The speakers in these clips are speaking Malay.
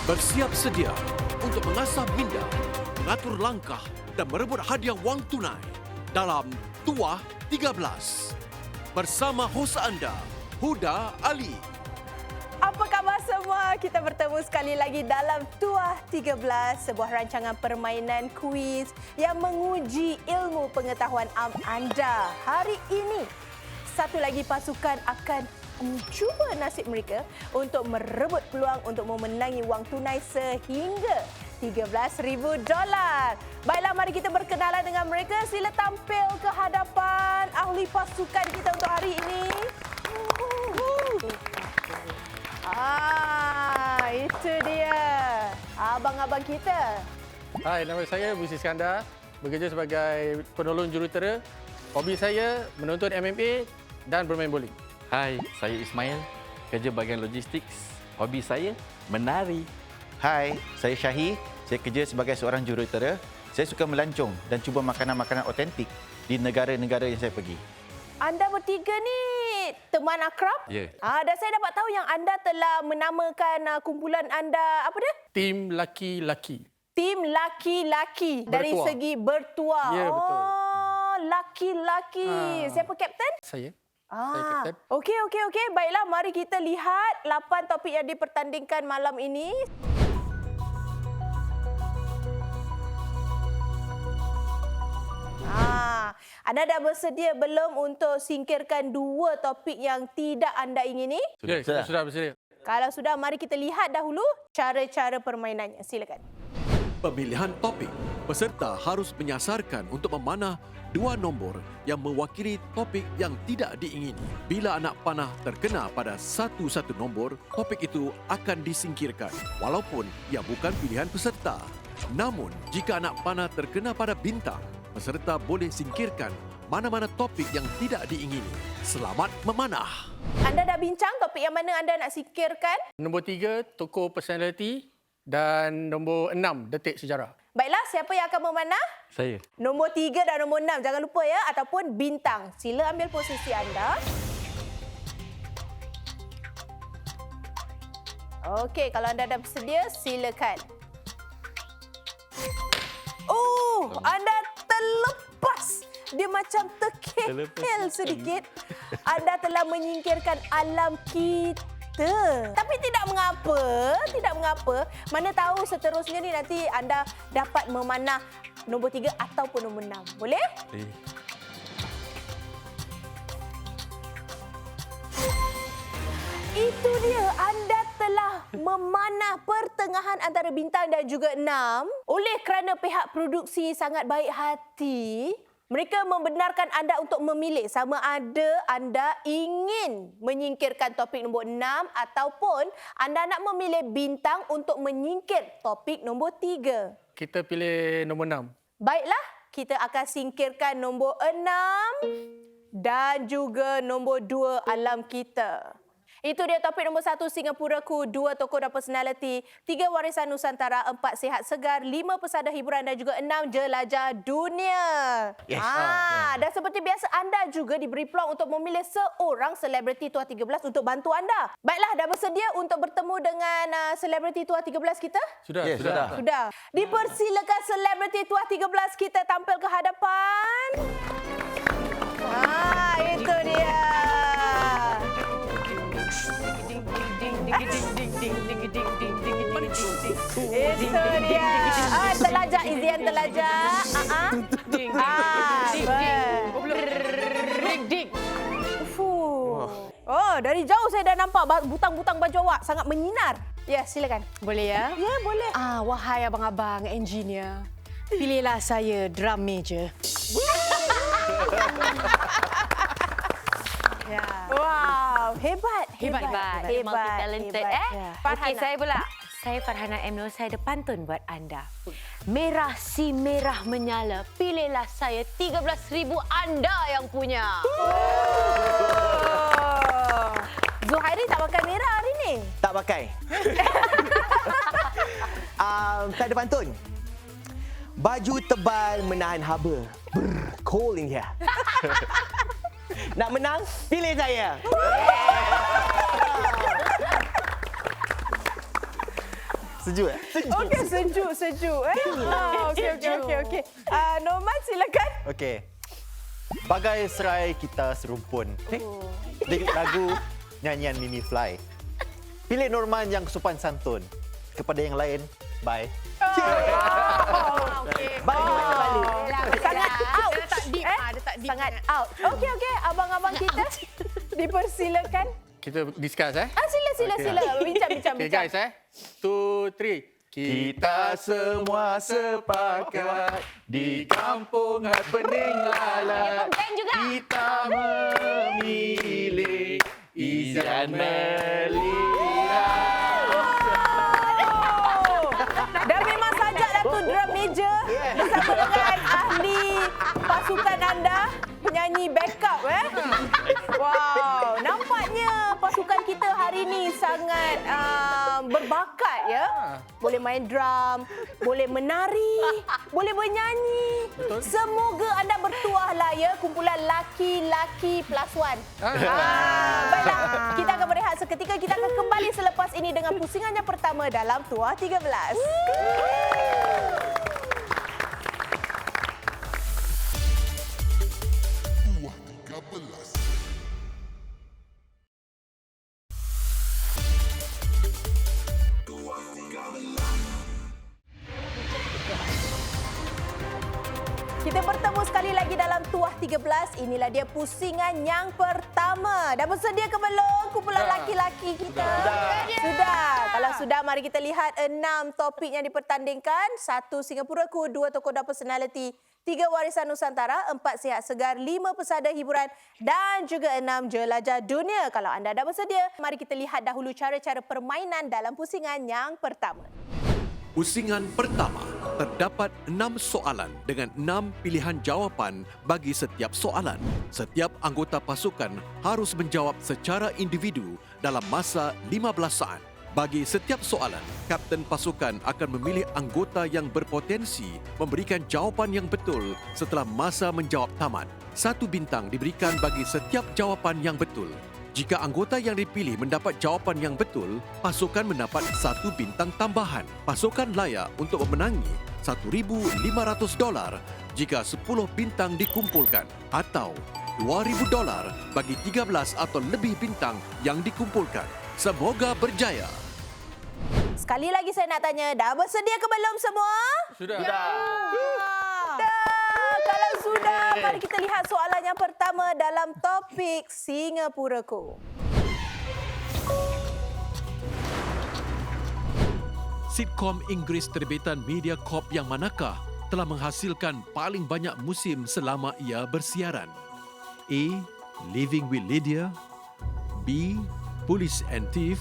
Bersiap sedia untuk mengasah minda, mengatur langkah dan merebut hadiah wang tunai dalam Tuah 13. Bersama hos anda, Huda Ali. Apa khabar semua? Kita bertemu sekali lagi dalam Tuah 13, sebuah rancangan permainan kuis yang menguji ilmu pengetahuan anda. Hari ini, satu lagi pasukan akan mencuba nasib mereka untuk merebut peluang untuk memenangi wang tunai sehingga $13,000. Baiklah, mari kita berkenalan dengan mereka. Sila tampil ke hadapan ahli pasukan kita untuk hari ini. Itu dia. Abang-abang kita. Hai, nama saya Busi Iskandar. Bekerja sebagai penolong jurutera. Hobi saya menonton MMA dan bermain bowling. Hai, saya Ismail, kerja bahagian logistik. Hobi saya menari. Hai, saya Syahi. Saya kerja sebagai seorang jurutera. Saya suka melancong dan cuba makanan-makanan otentik di negara-negara yang saya pergi. Anda bertiga ni teman akrab? Ya. Dan saya dapat tahu yang anda telah menamakan kumpulan anda, apa dia? Tim laki-laki. Tim laki-laki dari Bertuah. segi bertuah. Ya, betul. Oh, laki-laki. Siapa kapten? Saya. Saya kapten. Okey. Baiklah, mari kita lihat 8 topik yang dipertandingkan malam ini. Anda dah bersedia belum untuk singkirkan 2 topik yang tidak anda ingini? Sudah bersedia. Kalau sudah, mari kita lihat dahulu cara-cara permainannya. Silakan. Pemilihan topik. Peserta harus menyasarkan untuk memanah 2 nombor yang mewakili topik yang tidak diingini. Bila anak panah terkena pada satu-satu nombor, topik itu akan disingkirkan walaupun ia bukan pilihan peserta. Namun, jika anak panah terkena pada bintang, peserta boleh singkirkan mana-mana topik yang tidak diingini. Selamat memanah. Anda dah bincang topik yang mana anda nak singkirkan? Nombor 3, tokoh personality. Dan nombor 6, detik sejarah. Baiklah, siapa yang akan memanah? Saya. Nombor 3 dan nombor 6. Jangan lupa ya. Ataupun bintang. Sila ambil posisi anda. Okey, kalau anda dah bersedia, silakan. Oh, anda terlepas. Dia macam terkekel sedikit. Anda telah menyingkirkan alam kita. Tapi tidak mengapa. Mana tahu seterusnya ni nanti anda dapat memanah nombor 3 ataupun nombor 6. Boleh? Itu dia, anda telah memanah pertengahan antara bintang dan juga 6. Oleh kerana pihak produksi sangat baik hati, mereka membenarkan anda untuk memilih sama ada anda ingin menyingkirkan topik nombor 6 ataupun anda nak memilih bintang untuk menyingkir topik nombor 3. Kita pilih nombor 6. Baiklah, kita akan singkirkan nombor 6 dan juga nombor 2 alam kita. Itu dia topik nombor 1, Singapuraku, 2 tokoh dan personality, 3 warisan Nusantara, 4 sihat segar, 5 pesada hiburan dan juga 6 jelajah dunia. Yes. Dan seperti biasa anda juga diberi peluang untuk memilih seorang selebriti Tuah 13 untuk bantu anda. Baiklah, dah bersedia untuk bertemu dengan selebriti Tuah 13 kita? Sudah. Ya, sudah. Sudah. Dipersilakan selebriti Tuah 13 kita tampil ke hadapan. Itu dia. Itu dia. Telajak, Izian telajak. Oh, dari jauh saya dah nampak butang-butang baju awak sangat menyinar. Ya, silakan. Boleh ya? Ya, boleh. Wahai abang-abang engineer, pilihlah saya drum major. Ya. Wow, hebat. Multi-talented Ya. Okey, saya pula. Saya Farhana M. Nur, saya ada pantun buat anda. Merah si merah menyala, pilihlah saya 13,000 anda yang punya. Zuhairi tak pakai merah hari ni. Tak pakai. Tak ada pantun. Baju tebal menahan haba. Cold in here. Nak menang? Pilih saya. Sejuk eh? Okey, sejuk. Okey. Norman, silakan. Okey. Bagai serai kita serumpun. Lirik lagu nyanyian Mimi Fly. Pilih Norman yang sopan santun. Kepada yang lain, bye. Balik. Sangat out. Dia tak deep. Dia tak deep. Sangat out. Okey. Abang-abang kita dipersilakan. Kita discuss Sila. Bincang. Okay guys 2, 3. Kita semua sepakat di kampung Pening Lalat. Band juga. Kita memilih Izan melihat. Dan memang sajak Datuk drum major bersama dengan ahli pasukan anda, penyanyi backup Wow, nampaknya pasukan kita hari ini sangat berbakat ya. Boleh main drum, boleh menari, boleh bernyanyi. Semoga anda bertuahlah ya kumpulan laki-laki plus one. Baiklah, kita akan berehat seketika. Kita akan kembali selepas ini dengan pusingan yang pertama dalam Tuah 13. Kita bertemu sekali lagi dalam Tuah 13. Inilah dia pusingan yang pertama. Dah bersedia ke belum kumpulan laki-laki kita? Sudah. Kalau sudah, mari kita lihat 6 topik yang dipertandingkan. 1 Singapuraku, 2 tokoh dan personaliti, 3 warisan Nusantara, 4 sihat segar, 5 pesada hiburan dan juga 6 jelajah dunia. Kalau anda dah bersedia, mari kita lihat dahulu cara-cara permainan dalam pusingan yang pertama. Pusingan pertama, terdapat 6 soalan dengan 6 pilihan jawapan bagi setiap soalan. Setiap anggota pasukan harus menjawab secara individu dalam masa 15 saat. Bagi setiap soalan, kapten pasukan akan memilih anggota yang berpotensi memberikan jawapan yang betul setelah masa menjawab tamat. 1 bintang diberikan bagi setiap jawapan yang betul. Jika anggota yang dipilih mendapat jawapan yang betul, pasukan mendapat 1 bintang tambahan. Pasukan layak untuk memenangi $1,500 jika 10 bintang dikumpulkan atau $2,000 bagi 13 atau lebih bintang yang dikumpulkan. Semoga berjaya. Sekali lagi saya nak tanya, dah bersedia ke belum semua? Sudah. Kalau sudah, mari kita lihat soalan yang pertama dalam topik Singapuraku. Sitkom Inggeris terbitan MediaCorp yang manakah telah menghasilkan paling banyak musim selama ia bersiaran? A. Living with Lydia, B. Police and Thief,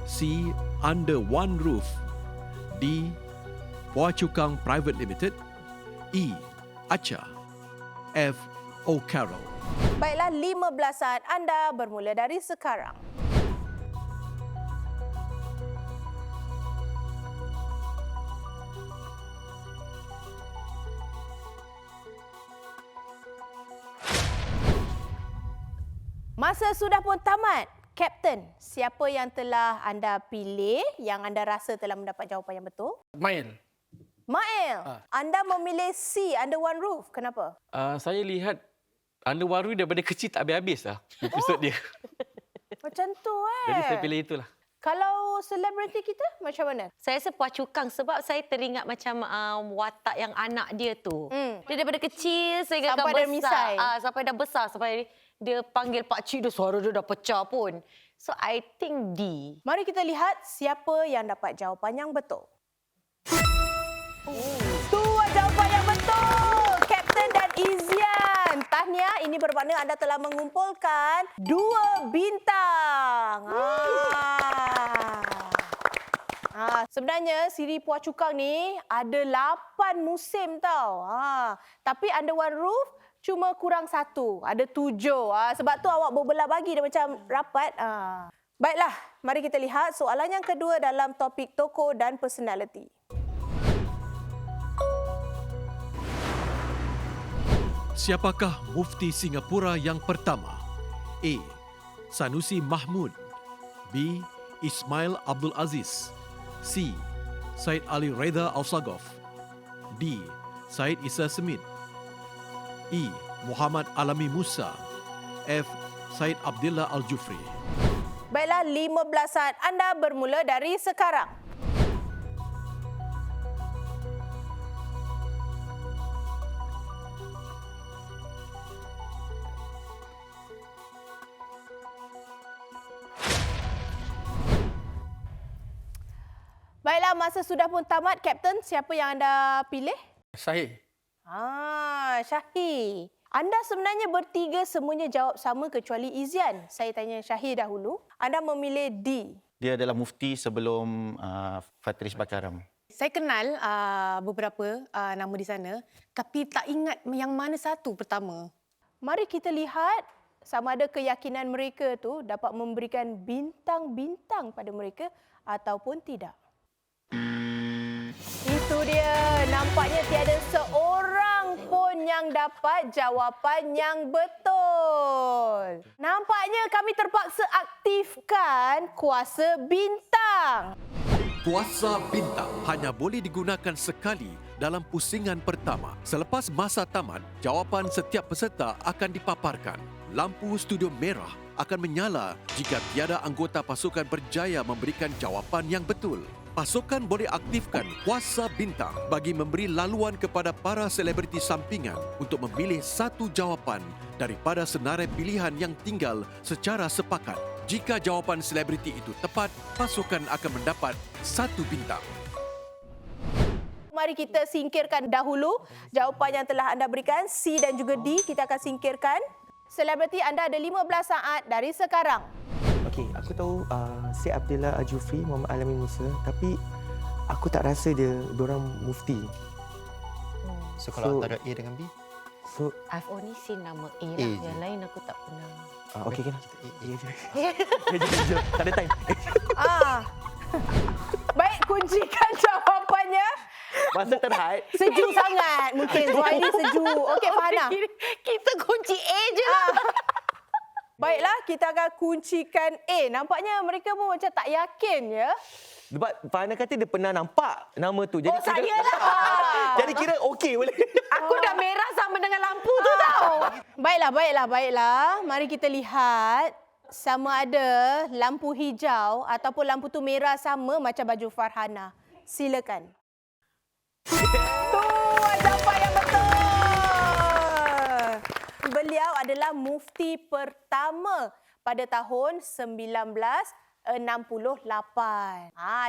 C. Under One Roof, D. Phua Chu Kang Private Limited, E. Acha, F. O'Carroll. Baiklah, 15 saat anda bermula dari sekarang. Masa sudah pun tamat. Kapten, siapa yang telah anda pilih, yang anda rasa telah mendapat jawapan yang betul? Mail. Mael, anda memilih C, Under One Roof. Kenapa? Saya lihat Under One Roof daripada kecil tak habis-habis lah episod dia. Macam tu Jadi saya pilih itulah. Kalau selebriti kita, macam mana? Saya rasa Phua Chu Kang sebab saya teringat macam watak yang anak dia tu. Dia daripada kecil sehingga Sampai dah misai. Sampai dah besar. Sampai dia panggil pakcik dia, suara dia dah pecah pun. So I think D. Mari kita lihat siapa yang dapat jawapan yang betul. Tua jawapan yang betul. Kapten dan Izian. Tahniah, ini bermakna anda telah mengumpulkan 2 bintang. Sebenarnya siri Phua Chu Kang ni ada 8 musim tau. Tapi Under One Roof cuma kurang 1. Ada 7. Sebab tu awak berbelah bagi dia macam rapat. Baiklah, mari kita lihat soalan yang kedua dalam topik tokoh dan personality. Siapakah Mufti Singapura yang pertama? A. Sanusi Mahmud, B. Ismail Abdul Aziz, C. Syed Ali Reza Al-Sagaf. D. Syed Isa Semit. E. Muhammad Alami Musa. F. Syed Abdullah Al-Jufri. Baiklah, 15 saat anda bermula dari sekarang. Baiklah, masa sudah pun tamat. Kapten, siapa yang anda pilih? Syahir. Syahir. Anda sebenarnya bertiga semuanya jawab sama kecuali Izian. Saya tanya Syahir dahulu. Anda memilih D. Dia adalah mufti sebelum Fatris Bakaram. Saya kenal beberapa nama di sana, tapi tak ingat yang mana satu pertama. Mari kita lihat sama ada keyakinan mereka tu dapat memberikan bintang-bintang pada mereka ataupun tidak. Itu dia. Nampaknya tiada seorang pun yang dapat jawapan yang betul. Nampaknya kami terpaksa aktifkan kuasa bintang. Kuasa bintang hanya boleh digunakan sekali dalam pusingan pertama. Selepas masa tamat, jawapan setiap peserta akan dipaparkan. Lampu studio merah akan menyala jika tiada anggota pasukan berjaya memberikan jawapan yang betul. Pasukan boleh aktifkan kuasa bintang bagi memberi laluan kepada para selebriti sampingan untuk memilih satu jawapan daripada senarai pilihan yang tinggal secara sepakat. Jika jawapan selebriti itu tepat, pasukan akan mendapat satu bintang. Mari kita singkirkan dahulu jawapan yang telah anda berikan, C dan juga D. Kita akan singkirkan. Selebriti anda ada 15 saat dari sekarang. Okey, aku tahu Syed Abdullah Al-Jufri, Muhammad Alami Musa, tapi aku tak rasa diorang mufti. So kalau antara A dengan B? So, I've only seen nama A lah. A je. Yang lain aku tak pernah. okey kan? Tak ada time. Baik, kuncikan jawapannya. Masa terhad. Sejuk sangat. Mungkin Zuhairi sejuk. Okey, Farhana. Kita kunci A je lah. Baiklah, kita akan kuncikan A. Nampaknya mereka pun macam tak yakin ya. Sebab Farhana kata dia pernah nampak nama tu. Jadi Oh, saya lah. Jadi kira okey boleh. Aku dah merah sama dengan lampu tu tau. Baiklah. Mari kita lihat sama ada lampu hijau ataupun lampu tu merah sama macam baju Farhana. Silakan. Tu jawapan yang betul. Beliau adalah mufti pertama pada tahun 1968.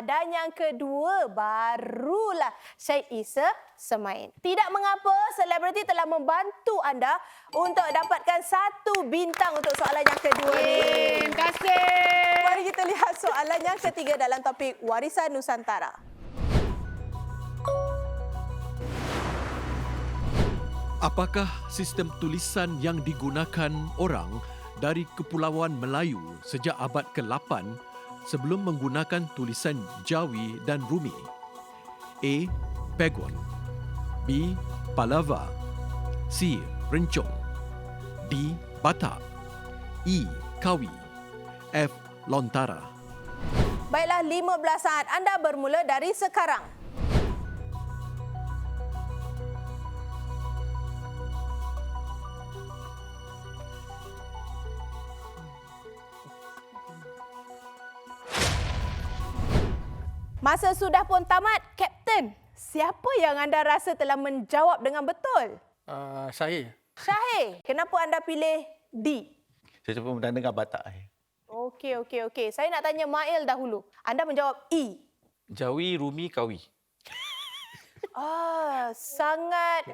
Dan yang kedua barulah Syed Isa Semit. Tidak mengapa, selebriti telah membantu anda untuk dapatkan satu bintang untuk soalan yang kedua ni. Terima kasih. Mari kita lihat soalan yang ketiga dalam topik Warisan Nusantara. Apakah sistem tulisan yang digunakan orang dari Kepulauan Melayu sejak abad ke-8 sebelum menggunakan tulisan Jawi dan Rumi? A. Pegon. B. Palava. C. Rencong. D. Batak. E. Kawi. F. Lontara. Baiklah, 15 saat anda bermula dari sekarang. Masa sudah pun tamat, Kapten. Siapa yang anda rasa telah menjawab dengan betul? Syahir. Syahir, kenapa anda pilih D? Saya cuba mendengar Batak. Okey. Saya nak tanya Mail dahulu. Anda menjawab E. Jawi, Rumi, Kawi. Sangat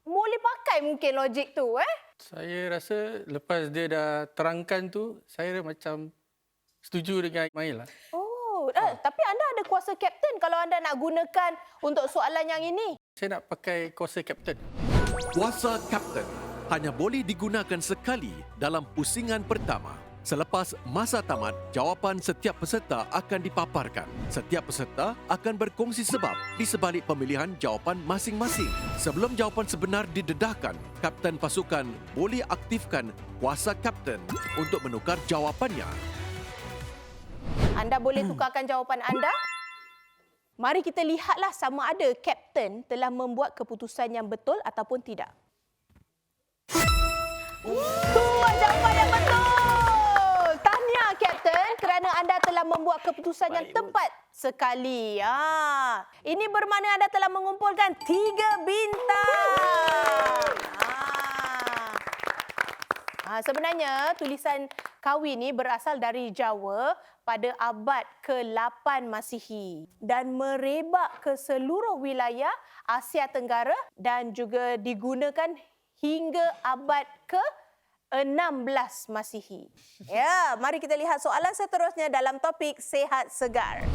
boleh pakai mungkin logik tu, Saya rasa lepas dia dah terangkan tu, saya macam setuju dengan Mail lah. Tapi anda ada kuasa Kapten kalau anda nak gunakan untuk soalan yang ini. Saya nak pakai kuasa Kapten. Kuasa Kapten hanya boleh digunakan sekali dalam pusingan pertama. Selepas masa tamat, jawapan setiap peserta akan dipaparkan. Setiap peserta akan berkongsi sebab di sebalik pemilihan jawapan masing-masing. Sebelum jawapan sebenar didedahkan, Kapten pasukan boleh aktifkan kuasa Kapten untuk menukar jawapannya. Anda boleh tukarkan jawapan anda. Mari kita lihatlah sama ada Kapten telah membuat keputusan yang betul ataupun tidak. Jawapan yang betul. Tahniah Kapten kerana anda telah membuat keputusan yang tepat sekali. Ini bermakna anda telah mengumpulkan 3 bintang. Sebenarnya tulisan Kawi ni berasal dari Jawa pada abad ke-8 Masihi dan merebak ke seluruh wilayah Asia Tenggara dan juga digunakan hingga abad ke-16 Masihi. Ya, mari kita lihat soalan seterusnya dalam topik Sehat Segar.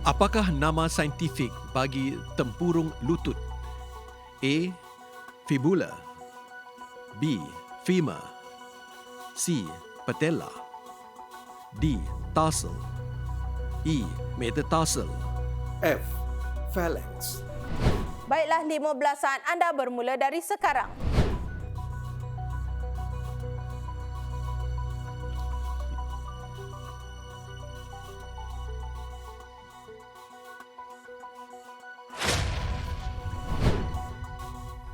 Apakah nama saintifik bagi tempurung lutut? A. Fibula, B. Femur, C. Patella, D. Tarsal, E. Metatarsal, F. Phalanx. Baiklah, 15 saat anda bermula dari sekarang.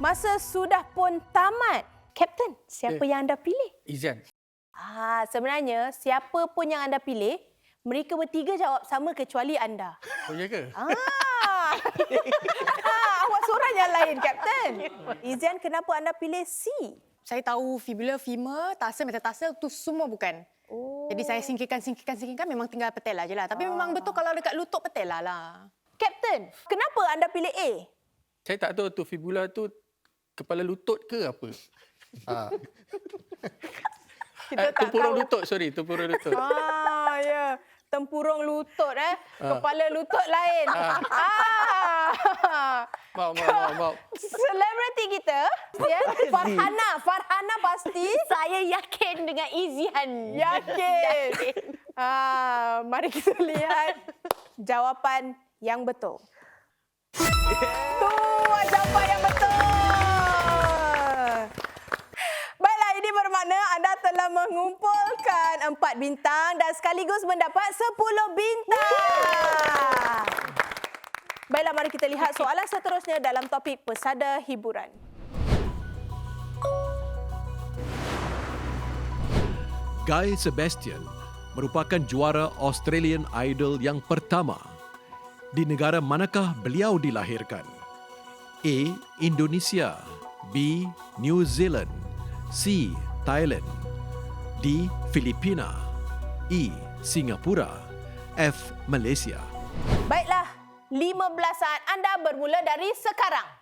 Masa sudah pun tamat. Kapten, siapa yang anda pilih? Izian. Sebenarnya siapa pun yang anda pilih, mereka bertiga jawab sama kecuali anda. Oh, ya ke? Awak seorang yang lain, Kapten. Izian, kenapa anda pilih C? Saya tahu fibula, femur, tarsal, metatarsal tu semua bukan. Jadi saya singkirkan memang tinggal patella je lah. Tapi memang betul kalau dekat lutut patella lah. Kapten, kenapa anda pilih A? Saya tak tahu tu fibula tu kepala lutut ke apa. Kita tak Tempurung tahu. lutut, sorry. Tempurung lutut. Ya. Tempurung lutut, Kepala lutut lain. Maaf. Selebriti kita, ya, Farhana pasti. Saya yakin dengan Izian. Yakin. Mari kita lihat jawapan yang betul. Tu jawapan yang betul. Baiklah, ini bermakna anda telah mengumpulkan 4 bintang dan sekaligus mendapat 10 bintang. Baiklah, mari kita lihat soalan seterusnya dalam topik pesada hiburan. Guy Sebastian merupakan juara Australian Idol yang pertama. Di negara manakah beliau dilahirkan? A. Indonesia, B. New Zealand, C. Thailand, D. Filipina, E. Singapura, F. Malaysia. Baiklah, 15 saat anda bermula dari sekarang.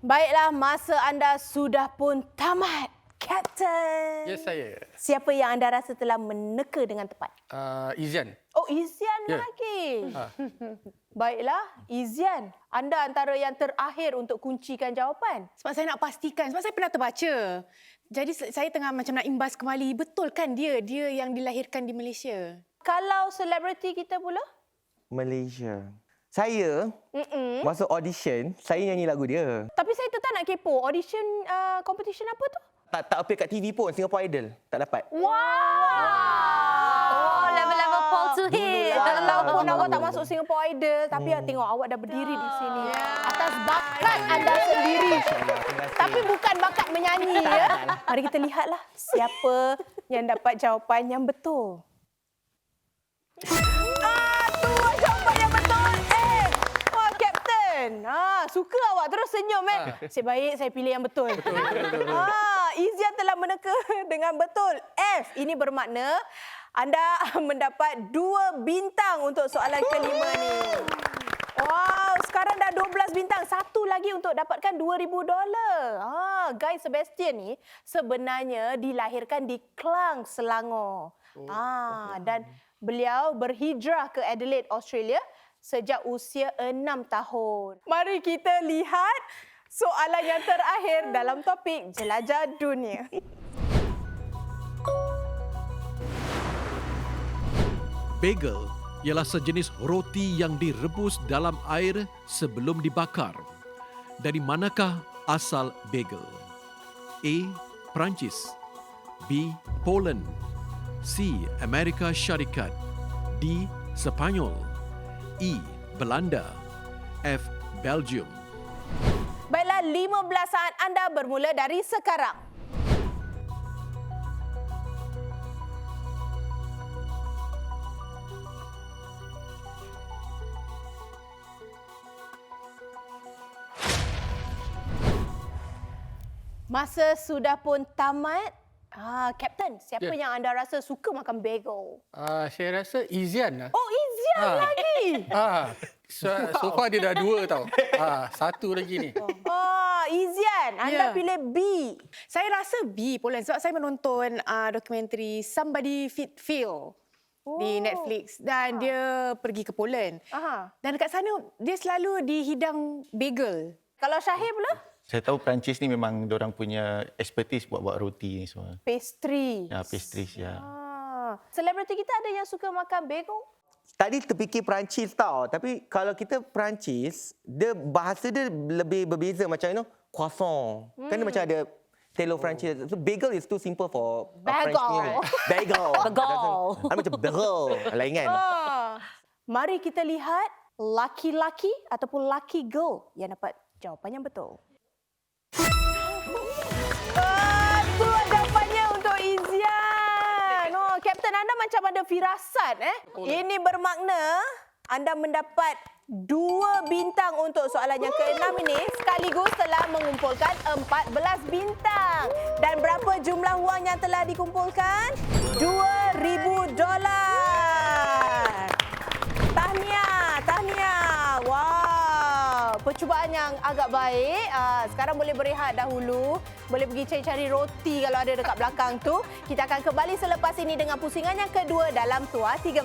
Baiklah, masa anda sudah pun tamat, Kapten. Ya, saya. Siapa yang anda rasa telah meneka dengan tepat? Izian. Oh, Izian Ya. lagi. Baiklah, Izian. Anda antara yang terakhir untuk kuncikan jawapan. Sebab saya nak pastikan, sebab saya pernah terbaca. Jadi saya tengah macam nak imbas kembali. Betul kan dia yang dilahirkan di Malaysia? Kalau selebriti kita pula? Malaysia. Saya, masa audition, saya nyanyi lagu dia. Tapi saya tetap nak kepo. Audition competition apa tu? Tak appear kat TV pun, Singapore Idol. Tak dapat. Wow! Oh, level-level Paul to hit. Walaupun awak tak masuk Singapore Idol, tapi tengok awak dah berdiri di sini. Atas bakat anda sendiri. Tapi bukan bakat menyanyi, ya. Mari kita lihatlah siapa yang dapat jawapan yang betul. Tu jawapan yang betul. Wah, Kapten. Suka awak terus senyum, Asyik baik saya pilih yang betul. Izian telah meneka dengan betul. F. Ini bermakna anda mendapat 2 bintang untuk soalan kelima ni. Wow, sekarang dah 12 bintang. Satu lagi untuk dapatkan $2,000. Guy Sebastian ni sebenarnya dilahirkan di Klang, Selangor. Dan beliau berhijrah ke Adelaide, Australia sejak usia 6 tahun. Mari kita lihat soalan yang terakhir dalam topik Jelajah Dunia. Bagel ialah sejenis roti yang direbus dalam air sebelum dibakar. Dari manakah asal bagel? A. Perancis, B. Poland, C. Amerika Syarikat, D. Sepanyol, E. Belanda, F. Belgium. Baiklah, 15 saat anda bermula dari sekarang. Masa sudah pun tamat. Kapten, siapa yang anda rasa suka makan bagel? Saya rasa Izian lah. Oh, Izian lagi. So far dia dah 2 tau. Satu lagi ni. Izian, anda pilih B. Saya rasa B, Poland. Sebab saya menonton dokumentari Somebody Feed Phil di Netflix. Dan dia pergi ke Poland. Dan dekat sana, dia selalu dihidang bagel. Kalau Syahir pula? Saya tahu Perancis ni memang diorang punya expertise buat roti ni semua. Pastry. Ya, pastries ya. Selebriti kita ada yang suka makan bagel? Tadi terfikir Perancis tau. Tapi kalau kita Perancis, dia bahasa dia lebih berbeza macam croissant. Kan dia macam ada telur Perancis. So bagel is too simple for Bagel. French name. Bagel. Bagel. Ada macam bagel. Lain kan? Mari kita lihat laki-laki ataupun lucky girl yang dapat jawapan yang betul. Itu jawapannya untuk Izian. Kapten, anda macam ada firasat. Ini bermakna anda mendapat 2 bintang untuk soalan yang ke-6 ini sekaligus telah mengumpulkan 14 bintang. Dan berapa jumlah wang yang telah dikumpulkan? $2,000. Tahniah. Wow. Percubaan yang agak baik. Sekarang boleh berehat dahulu. Boleh pergi cari-cari roti kalau ada dekat belakang tu. Kita akan kembali selepas ini dengan pusingan yang kedua dalam Tua 13.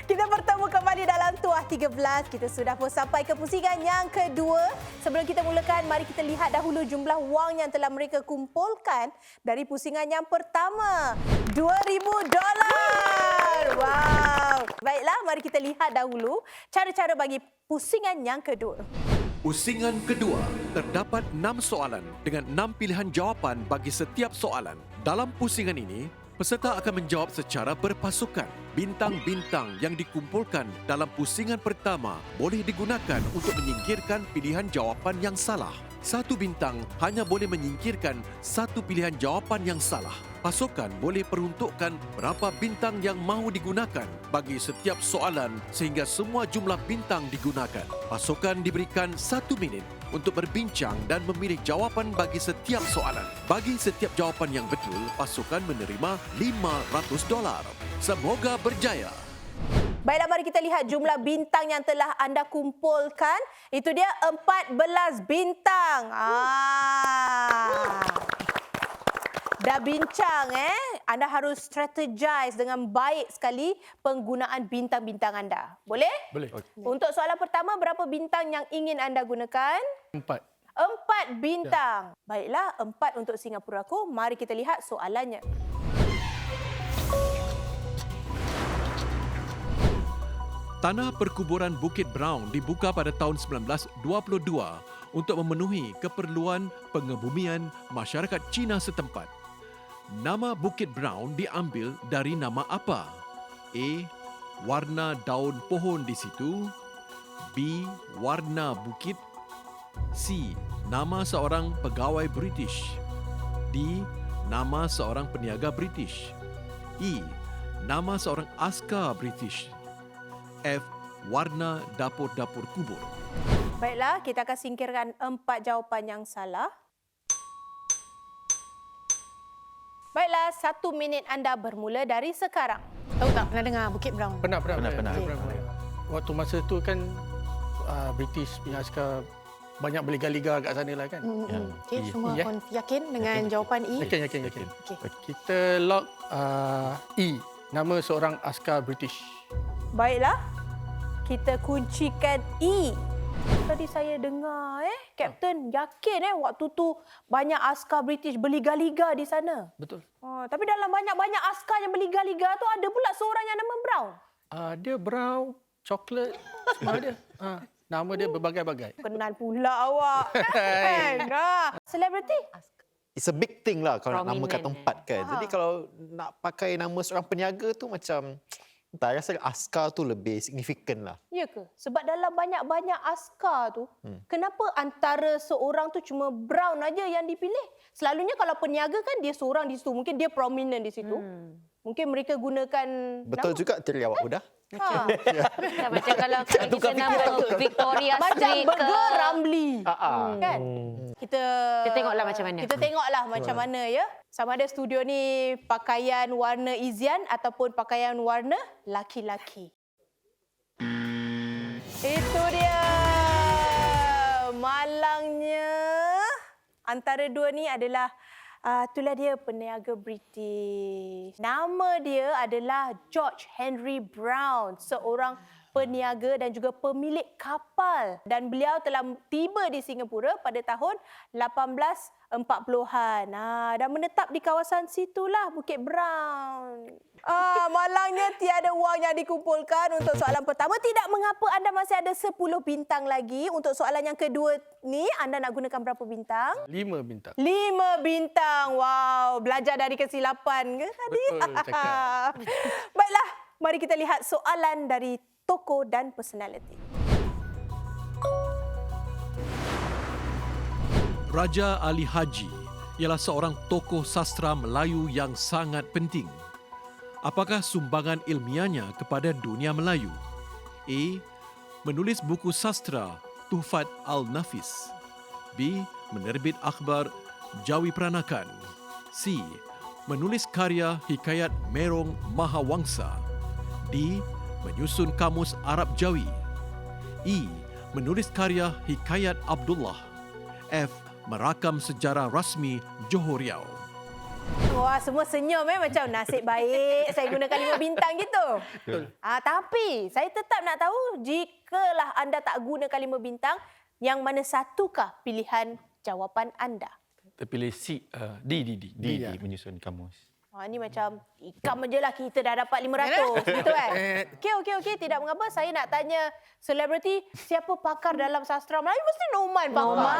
Kita bertemu kembali dalam Tuah 13. Kita sudah pun sampai ke pusingan yang kedua. Sebelum kita mulakan, mari kita lihat dahulu jumlah wang yang telah mereka kumpulkan dari pusingan yang pertama. $2,000. Wow. Baiklah, mari kita lihat dahulu cara-cara bagi pusingan yang kedua. Pusingan kedua, terdapat 6 soalan dengan 6 pilihan jawapan bagi setiap soalan. Dalam pusingan ini, peserta akan menjawab secara berpasukan. Bintang-bintang yang dikumpulkan dalam pusingan pertama boleh digunakan untuk menyingkirkan pilihan jawapan yang salah. 1 bintang hanya boleh menyingkirkan 1 pilihan jawapan yang salah. Pasukan boleh peruntukkan berapa bintang yang mahu digunakan bagi setiap soalan sehingga semua jumlah bintang digunakan. Pasukan diberikan 1 minit untuk berbincang dan memilih jawapan bagi setiap soalan. Bagi setiap jawapan yang betul, pasukan menerima $500. Semoga berjaya. Baiklah, mari kita lihat jumlah bintang yang telah anda kumpulkan. Itu dia 14 bintang. Dah bincang Anda harus strategize dengan baik sekali penggunaan bintang-bintang anda. Boleh? Boleh. Untuk soalan pertama, berapa bintang yang ingin anda gunakan? 4. 4 bintang. Baiklah, 4 untuk Singapuraku. Mari kita lihat soalannya. Tanah perkuburan Bukit Brown dibuka pada tahun 1922 untuk memenuhi keperluan pengebumian masyarakat Cina setempat. Nama Bukit Brown diambil dari nama apa? A. Warna daun pohon di situ. B. Warna bukit. C. Nama seorang pegawai British. D. Nama seorang peniaga British. E. Nama seorang askar British. F. Warna dapur-dapur kubur. Baiklah, kita akan singkirkan 4 jawapan yang salah. Baiklah, 1 minit anda bermula dari sekarang. Tahu tak, pernah dengar Bukit Brown? Pernah. Pernah. Waktu masa tu kan British punya askar banyak berliga-liga kat sana lah kan. Okey, semua Ya. yakin dengan jawapan E? Yakin. Okey. Kita lock E. Nama seorang askar British. Baiklah, kita kuncikan E. Tadi saya dengar Kapten yakin waktu tu banyak askar British berliga-liga di sana. Betul. Tapi dalam banyak-banyak askar yang berliga-liga tu ada pula seorang yang nama Brown. Dia brown, coklat, semua ada. Nama dia berbagai-bagai. Kenal pula awak. Kan? Selebriti? It's a big thing lah kalau nak Prominent. namakan tempat kan. Jadi kalau nak pakai nama seorang peniaga tu macam entah, rasa askar tu lebih signifikan lah. Ya ke? Sebab dalam banyak-banyak askar tu, kenapa antara seorang tu cuma Brown aja yang dipilih? Selalunya kalau peniaga kan dia seorang di situ. Mungkin dia prominent di situ. Mungkin mereka gunakan Betul nama. juga teri awak Huda. Macam kalau kita nama Victoria Macam Street ke. Burger Ramly. Kan? Kita tengoklah macam mana. Kita tengoklah macam mana ya. Sama ada studio ni pakaian warna Izian ataupun pakaian warna laki-laki. Itu dia. Malangnya antara dua ni adalah itulah dia peniaga British. Nama dia adalah George Henry Brown, seorang peniaga dan juga pemilik kapal. Dan beliau telah tiba di Singapura pada tahun 1840-an. Dan menetap di kawasan situlah, Bukit Brown. Malangnya tiada wang yang dikumpulkan untuk soalan pertama. Tidak mengapa, anda masih ada 10 bintang lagi. Untuk soalan yang kedua ni, anda nak gunakan berapa bintang? 5 bintang. 5 bintang. Wow, belajar dari kesilapan ke tadi? Betul cakap. Baiklah, mari kita lihat soalan dari tokoh dan personality. Raja Ali Haji ialah seorang tokoh sastra Melayu yang sangat penting. Apakah sumbangan ilmiahnya kepada dunia Melayu? A. Menulis buku sastra Tuhfat Al-Nafis. B. Menerbit akhbar Jawi Peranakan. C. Menulis karya hikayat Merong Mahawangsa. D. Menyusun kamus Arab Jawi. E. Menulis karya hikayat Abdullah. F. Merakam sejarah rasmi Johor Riau. Wah, semua senyum macam nasib baik saya gunakan 5 bintang gitu. Tapi saya tetap nak tahu, jikalau anda tak gunakan 5 bintang, yang mana satukah pilihan jawapan anda? Terpilih C, D. D menyusun kamus. Ini macam ikam je lah, kita dah dapat 500 gitu kan. Okey. Tidak mengapa, saya nak tanya selebriti, siapa pakar dalam sastra Melayu? Mesti Noman pakar.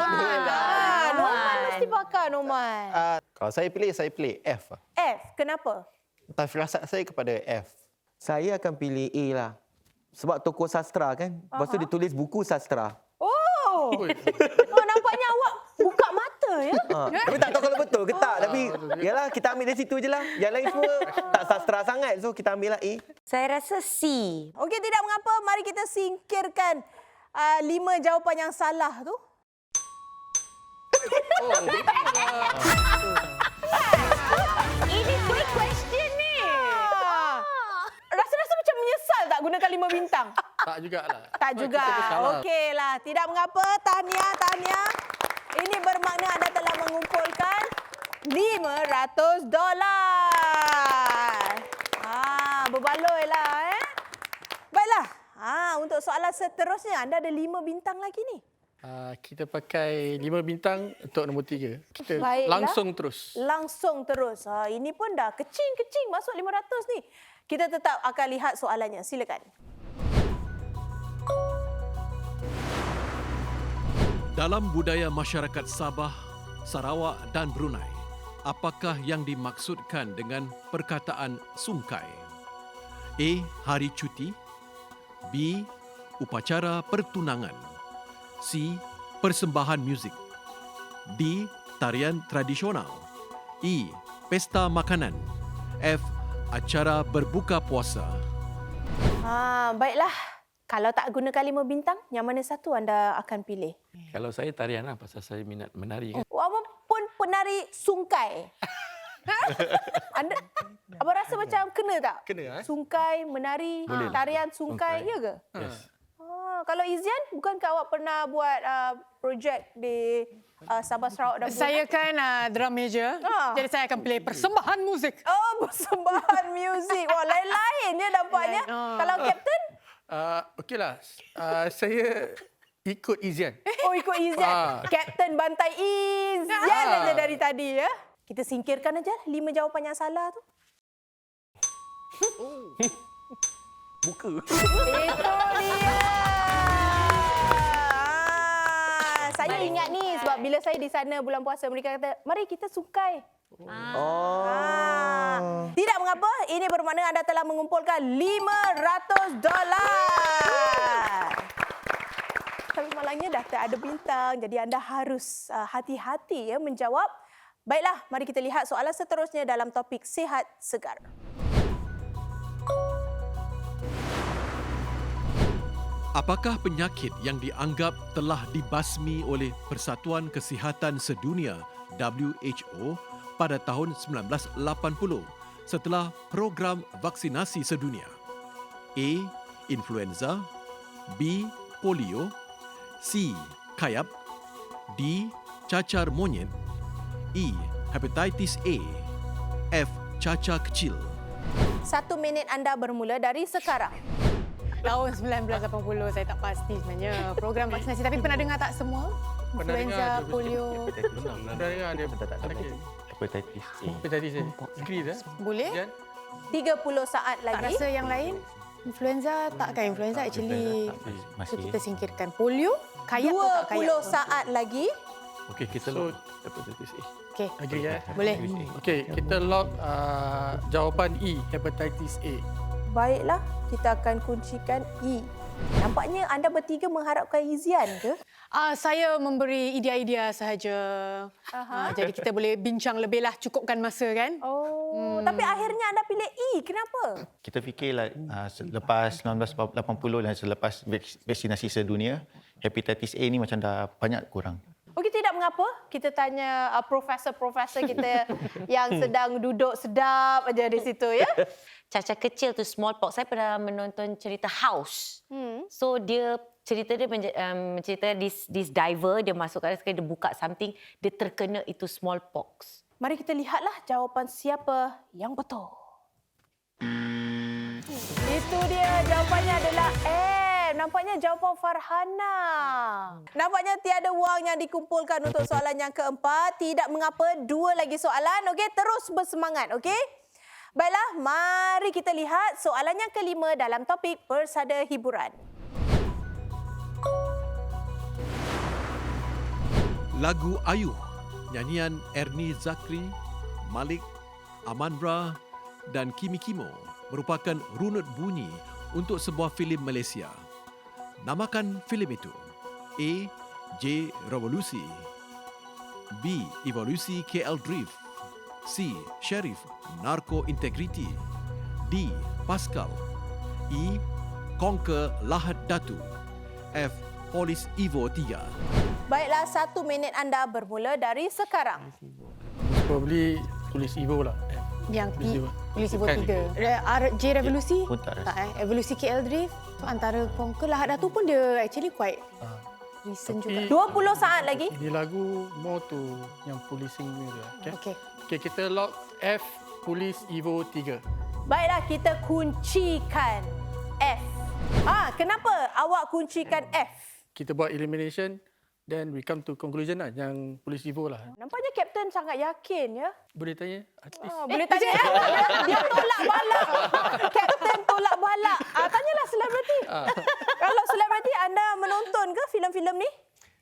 Noman mesti pakar, Noman. Kalau saya pilih F. F, kenapa? Entah firasat saya kepada F. Saya akan pilih A lah. Sebab tokoh sastra kan. Lepas tu dia tulis buku sastra. Nampaknya awak buka mata ya. Tapi tak tahu kalau betul ke tak. Tapi yalah, kita ambil dari situ je lah. Yang lain semua tak sastra sangat. So kita ambil lah A. Saya rasa C. Okey, tidak mengapa. Mari kita singkirkan 5 jawapan yang salah tu. Ini trick question ni. Rasa-rasa macam menyesal tak gunakan 5 bintang? Tak jugalah. Tak juga. Okeylah, tidak mengapa. Tahniah. Ini bermakna anda telah mengumpulkan $500. Berbaloi lah Baiklah. Untuk soalan seterusnya, anda ada 5 bintang lagi ni. Kita pakai 5 bintang untuk nombor 3. Kita Baiklah. langsung terus. Ini pun dah kecing masuk 500 ni. Kita tetap akan lihat soalannya. Silakan. Dalam budaya masyarakat Sabah, Sarawak dan Brunei, apakah yang dimaksudkan dengan perkataan sungkai? A. Hari cuti. B. Upacara pertunangan. C. Persembahan muzik. D. Tarian tradisional. E. Pesta makanan. F. Acara berbuka puasa. Baiklah. Kalau tak gunakan 5 bintang, yang mana satu anda akan pilih? Kalau saya tarian lah, pasal saya minat menari kan. Awak pun penari sungkai. Anda, abang rasa macam kena tak? Kena, Sungkai, menari, tarian sungkai, ya ke? Yes. Kalau Izian, bukankah awak pernah buat projek di Sabah Sarawak dan Brunei? Saya kan drum major. Jadi saya akan play persembahan muzik. Oh, persembahan muzik. Wah, lain-lain ya nampaknya. Kalau Kapten? Okeylah. Saya ikut Izian. Oh, ikut Izian. Kapten bantai Izian aja dari tadi ya. Kita singkirkan aja 5 jawapan yang salah tu. Buka. Itu dia. Saya ingat ni sebab bila saya di sana bulan puasa mereka kata, mari kita sukai. Tidak mengapa, ini bermakna anda telah mengumpulkan $500. Tapi malangnya dah tak ada bintang, jadi anda harus hati-hati ya menjawab. Baiklah, mari kita lihat soalan seterusnya dalam topik Sihat Segar. Apakah penyakit yang dianggap telah dibasmi oleh Persatuan Kesihatan Sedunia WHO pada tahun 1980 setelah program vaksinasi sedunia? A. Influenza, B. Polio, C. Kayap, D. Cacar monyet, E. Hepatitis A, F. Cacar kecil. 1 minit anda bermula dari sekarang. Tahun 1980 saya tak pasti sebenarnya program vaksinasi, tapi pernah dengar tak semua? Influenza, polio. Pernah dengar dia sakit. Hepatitis A. Hepatitis A. Agree dah? Boleh? Izian? 30 saat Tak lagi. rasa yang lain? Influenza takkan influenza actually. So Masih. kita singkirkan polio, kayap tu tak kayap. 20 saat lagi. Okey, kita So, hepatitis A. Okey. Agree ya? Boleh. Okey, kita lock jawapan E, hepatitis A. Baiklah, kita akan kuncikan E. Nampaknya anda bertiga mengharapkan Izian ke? Saya memberi idea-idea sahaja. Jadi kita boleh bincang lebih lah, cukupkan masa kan? Oh, tapi akhirnya anda pilih E. Kenapa? Kita fikirlah selepas 1980 dan selepas vaksinasi sedunia, hepatitis A ni macam dah banyak kurang. Okey, tidak mengapa. Kita tanya profesor-profesor kita yang sedang duduk sedap aja di situ ya. Cacar kecil tu smallpox. Saya pernah menonton cerita House. So cerita dia mencerita this diver, dia masuk kat sekali, dia buka something, dia terkena itu smallpox. Mari kita lihatlah jawapan siapa yang betul. Itu dia, jawapannya adalah Nampaknya jawapan Farhana. Nampaknya tiada wang yang dikumpulkan untuk soalan yang keempat. Tidak mengapa, 2 lagi soalan. Okey, terus bersemangat, okey? Baiklah, mari kita lihat soalan yang kelima dalam topik Persada Hiburan. Lagu Ayuh, nyanyian Ernie Zakri, Malik, Amandra dan Kimi Kimo merupakan runut bunyi untuk sebuah filem Malaysia. Namakan filem itu. A. J. Revolusi, B. Evolusi KL Drift, C. Sheriff Narco Integrity, D. Pascal, E. Conquer Lahad Datu, F. Polis Evo 3. Baiklah, 1 minit anda bermula dari sekarang. Probably Polis Evo lah. Yang Polis Evo Bukan. 3. J Revolusi? Pun tak rasa. Tak Evolusi KL Drift. So, antara Conquer Lahad Datu pun dia actually quite recent Tapi- juga. 20 saat lagi. Ini lagu more to yang policing ni tu. Okay? Okey. Okay, kita lock F, Polis Evo 3. Baiklah, kita kuncikan F. Kenapa awak kuncikan F? Kita buat elimination, then we come to conclusion lah, yang Polis Evo lah. Nampaknya Kapten sangat yakin ya. Boleh tanya artis? Boleh tanya dia tolak balak. Kapten tolak balak. Tanyalah selebriti. Kalau selebriti anda menonton ke filem-filem ni?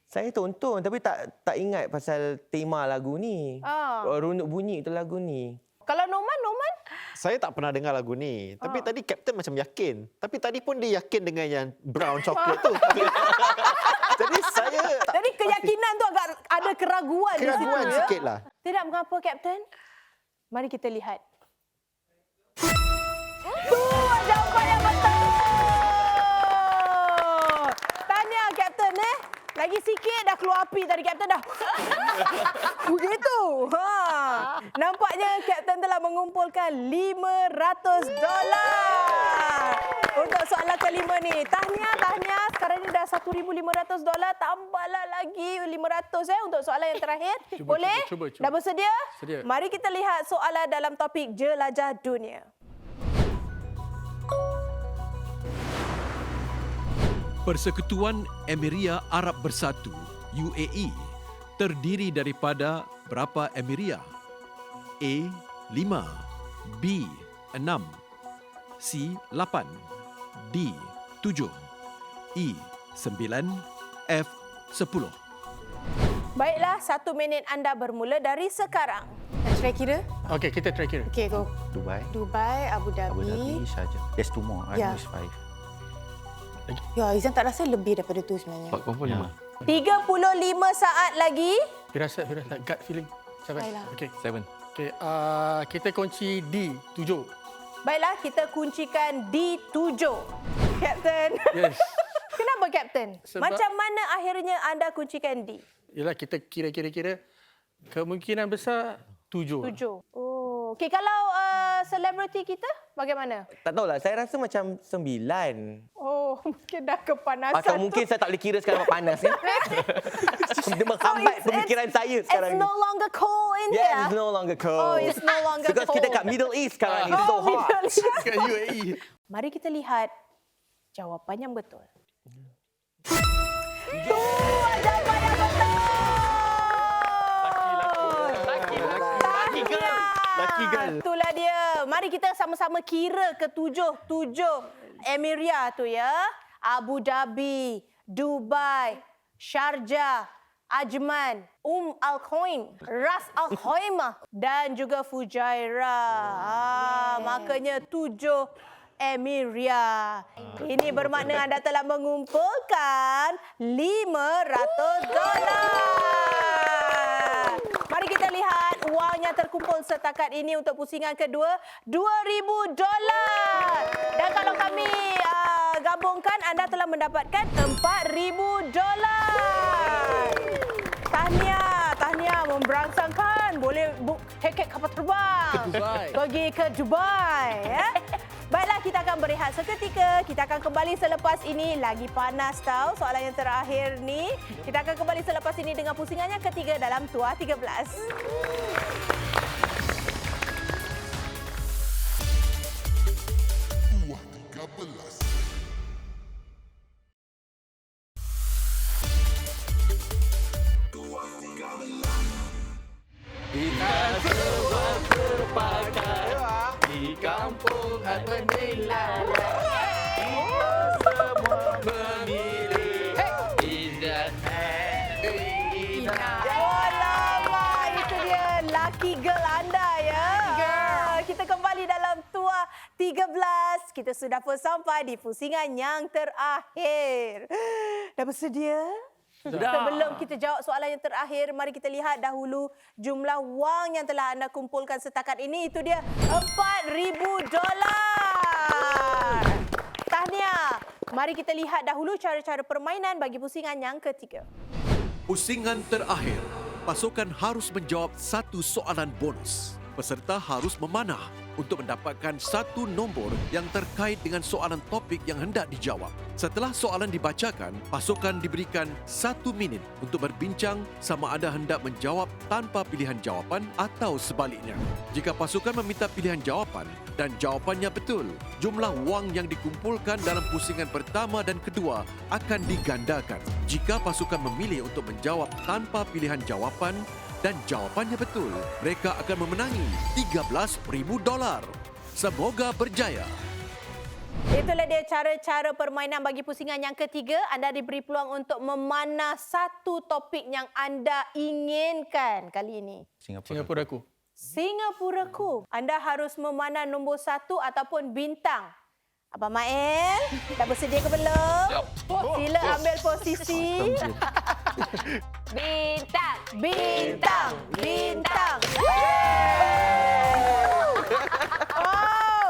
Saya tonton tapi tak ingat pasal tema lagu ni. Runut bunyi tu lagu ni. Kalau Noman? Saya tak pernah dengar lagu ni. Tapi tadi Kapten macam yakin. Tapi tadi pun dia yakin dengan yang brown chocolate tu. Jadi saya tak Jadi keyakinan tu agak ada keraguan di situ, keraguan ya? sikit lah. Tidak mengapa, Kapten. Mari kita lihat. Jawapan yang betul. Tanya Kapten Lagi sikit dah keluar api tadi Kapten dah. Begitu. Nampaknya Kapten telah mengumpulkan $500. Untuk soalan kelima ni. Tahniah. Sekarang ni dah $1,500. Tambahlah lagi 500 untuk soalan yang terakhir. Boleh? Cuba. Dah bersedia? Sedia. Mari kita lihat soalan dalam topik jelajah dunia. Persekutuan Emiria Arab Bersatu UAE terdiri daripada berapa emiria? A. 5, B. 6, C. 8, D. 7, E. 9, F. 10. Baiklah, 1 minit anda bermula dari sekarang. Nak try kira? Okey, kita try kira. Okey, go. Dubai, Abu Abu Dhabi. Dhabi, Sharjah. There's 2 more. I Ya. think it's 5. Ya, Izan tak rasa lebih daripada tu sebenarnya. 4,5. 35 saat lagi. Firasat, gut feeling. Baiklah. Okey. 7. Okey, kita kunci D, 7. Baiklah, kita kuncikan D7. Kapten. Yes. Kenapa, Kapten? Sebab- Macam mana akhirnya anda kuncikan D? Yalah, kita kira-kira kemungkinan besar 7. 7. Oh, okey. Kalau selebriti kita, bagaimana? Tak tahulah, saya rasa macam 9. Oh, mungkin dah kepanasan. Atau mungkin saya tak boleh kira sekarang panas ni. Dia menghambat pemikiran saya sekarang It's ni. no longer cold in Yeah, here. it's no longer cold. Oh, it's no longer Because cold. kita kat Middle East sekarang ni, it's so hot. Middle East. Kat UAE. Mari kita lihat jawapan yang betul. Jawapan yang betul. Lucky girl. Itulah dia. Mari kita sama-sama kira tujuh emiria tu ya. Abu Dhabi, Dubai, Sharjah, Ajman, Al Quwain, Ras Al Khaimah dan juga Fujairah. Makanya 7 emiria. Ini bermakna anda telah mengumpulkan $500. Mari kita lihat wang yang terkumpul setakat ini untuk pusingan kedua, $2,000. Dan kalau kami gabungkan, anda telah mendapatkan $4,000. Tahniah memberangsangkan. Boleh book tiket kapal terbang. Dubai. Pergi ke Dubai. Ya? Baiklah, kita akan berehat seketika. Kita akan kembali selepas ini. Lagi panas tahu soalan yang terakhir ni. Kita akan kembali selepas ini dengan pusingan yang ketiga dalam Tuah 13. Di kampung Al-Bendela. Alamak, itu dia lucky girl anda ya. Kita kembali dalam Tuah 13. Kita sudah pun sampai di pusingan yang terakhir. Dah bersedia? Sebelum kita jawab soalan yang terakhir, mari kita lihat dahulu jumlah wang yang telah anda kumpulkan setakat ini. Itu dia $4,000. Tahniah. Mari kita lihat dahulu cara-cara permainan bagi pusingan yang ketiga. Pusingan terakhir, pasukan harus menjawab satu soalan bonus. Peserta harus memanah untuk mendapatkan satu nombor yang terkait dengan soalan topik yang hendak dijawab. Setelah soalan dibacakan, pasukan diberikan 1 minit untuk berbincang sama ada hendak menjawab tanpa pilihan jawapan atau sebaliknya. Jika pasukan meminta pilihan jawapan dan jawapannya betul, jumlah wang yang dikumpulkan dalam pusingan pertama dan kedua akan digandakan. Jika pasukan memilih untuk menjawab tanpa pilihan jawapan dan jawapannya betul, mereka akan memenangi $13,000. Semoga berjaya. Itulah dia cara-cara permainan bagi pusingan yang ketiga. Anda diberi peluang untuk memanah satu topik yang anda inginkan kali ini. Singapura aku. Singapuraku. Anda harus memanah nombor 1 ataupun bintang. Abang Mael, dah bersedia ke belum? Sila ambil posisi. Bintang. Bintang. Bintang. Oh,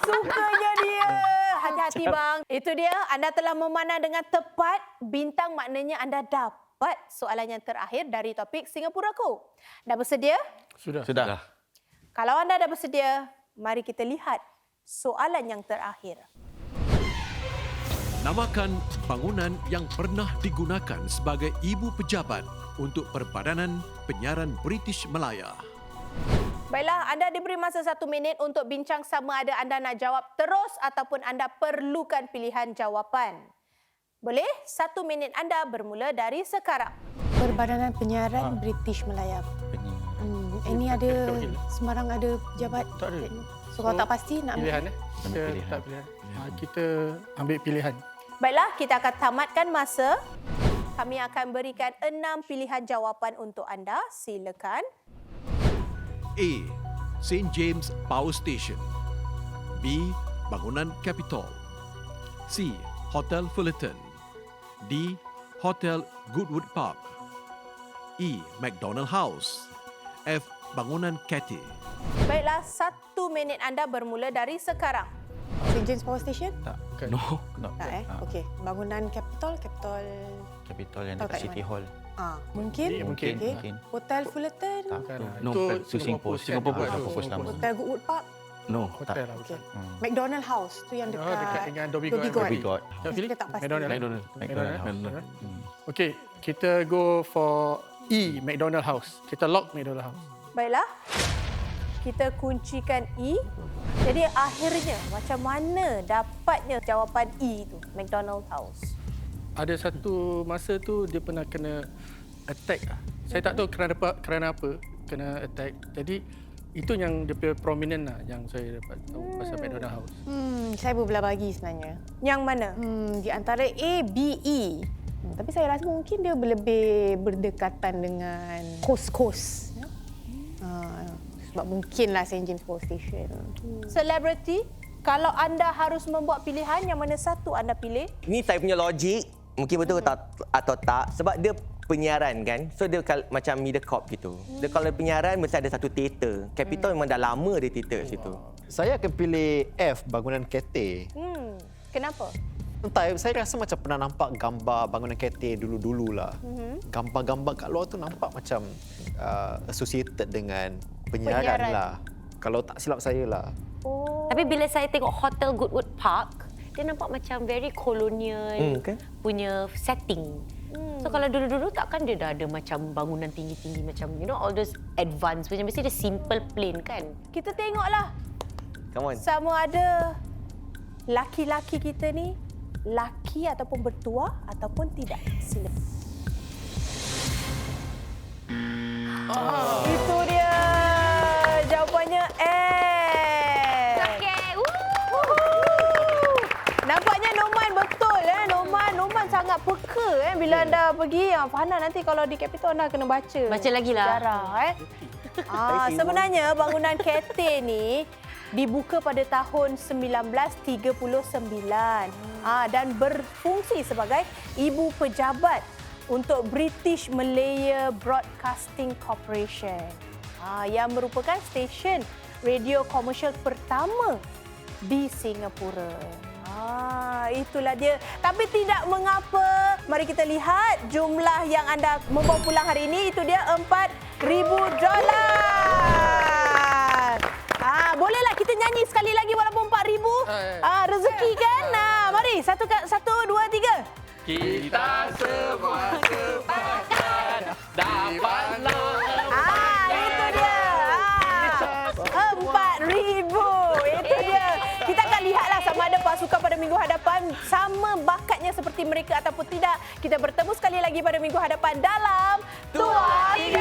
sukanya dia. Hati-hati bang. Itu dia, anda telah memanah dengan tepat. Bintang maknanya anda dapat soalan yang terakhir dari topik Singapuraku. Dah bersedia? Sudah. Kalau anda dah bersedia, mari kita lihat soalan yang terakhir. Namakan bangunan yang pernah digunakan sebagai ibu pejabat untuk Perbadanan Penyiaran British Malaya. Baiklah, anda diberi masa 1 minit untuk bincang sama ada anda nak jawab terus ataupun anda perlukan pilihan jawapan. Boleh? 1 minit anda bermula dari sekarang. Perbadanan Penyiaran British Malaya. Ini ada Semarang ada pejabat. Tak ada. So kalau tak pasti nak ambil Pilihan Kita tak pilihan. Kita ambil pilihan. Baiklah, kita akan tamatkan masa. Kami akan berikan 6 pilihan jawapan untuk anda. Silakan. A. St. James Power Station. B. Bangunan Capitol. C. Hotel Fullerton. D. Hotel Goodwood Park. E. McDonald House. F. Bangunan Cathay. Baiklah, 1 minit anda bermula dari sekarang. St. James Power Station? Tak. Bukan. No. Tak Okey. Bangunan Capitol Capitol yang Tahu dekat kat City mana? Hall. Mungkin. Mungkin. Okey. Hotel Fullerton, Tak. Bukan. No, Itu tu Singapore. Singapore purpose lama. Hotel Goodwood Park, No, Hotel tak. lah. okey. Bukan. McDonald House tu yang Oh, dekat, dekat dengan Dhoby Dhoby Ghaut. Ghaut. Dhoby Ghaut. Yang pilih? Kita tak pasti. McDonald. McDonald House. McDonald. Okey, kita go for E, McDonald House. Kita lock McDonald House. Baiklah. Kita kuncikan E. Jadi akhirnya macam mana dapatnya jawapan E tu, McDonald House? Ada satu masa tu dia pernah kena attack. Saya tak tahu kerana apa kena attack. Jadi itu yang dia punya prominent lah yang saya dapat tahu pasal McDonald House. Saya berbelah bagi sebenarnya. Yang mana? Di antara A, B, E. Tapi saya rasa mungkin dia lebih berdekatan dengan kos-kos. Sebab mungkinlah St. James Power Station. Selebriti, kalau anda harus membuat pilihan, yang mana satu anda pilih? Ini saya punya logik, mungkin betul atau tak, sebab dia penyiaran kan. So dia macam Mediacorp gitu. Dia kalau penyiaran mesti ada satu teater. Capitol memang dah lama dia teater situ. Saya akan pilih F, bangunan Cathay. Kenapa? Entah, saya rasa macam pernah nampak gambar bangunan Cathay dulu-dulu lah. Gambar-gambar kat luar tu nampak macam associated dengan penyiaran lah. Kalau tak silap saya lah. Tapi bila saya tengok Hotel Goodwood Park, dia nampak macam very colonial kan? punya setting. So kalau dulu-dulu takkan dia dah ada macam bangunan tinggi-tinggi macam all those advanced punya, mesti dia simple plain kan. Kita tengoklah Come on. sama ada laki-laki kita ni laki ataupun bertuah ataupun tidak. Sila. Itu dia. Jawapannya F. Okay. Nampaknya Noman betul Noman sangat peka bila anda pergi. Fahana nanti kalau di Capitol anda kena baca. Baca lagi lah. Sejarah sebenarnya bangunan Cathay ni dibuka pada tahun 1939 dan berfungsi sebagai ibu pejabat untuk British Malaya Broadcasting Corporation yang merupakan stesen radio komersial pertama di Singapura. Itulah dia. Tapi tidak mengapa. Mari kita lihat jumlah yang anda membawa pulang hari ini. Itu dia $4,000. Bolehlah kita nyanyi sekali lagi walaupun $4,000. Rezeki kan? Mari, satu, dua, tiga. Kita semua sepakat dapatlah. Itu dia. $4,000. Itu dia. Kita akan lihatlah sama ada pasukan pada minggu hadapan sama bakatnya seperti mereka ataupun tidak. Kita bertemu sekali lagi pada minggu hadapan dalam Tua 13.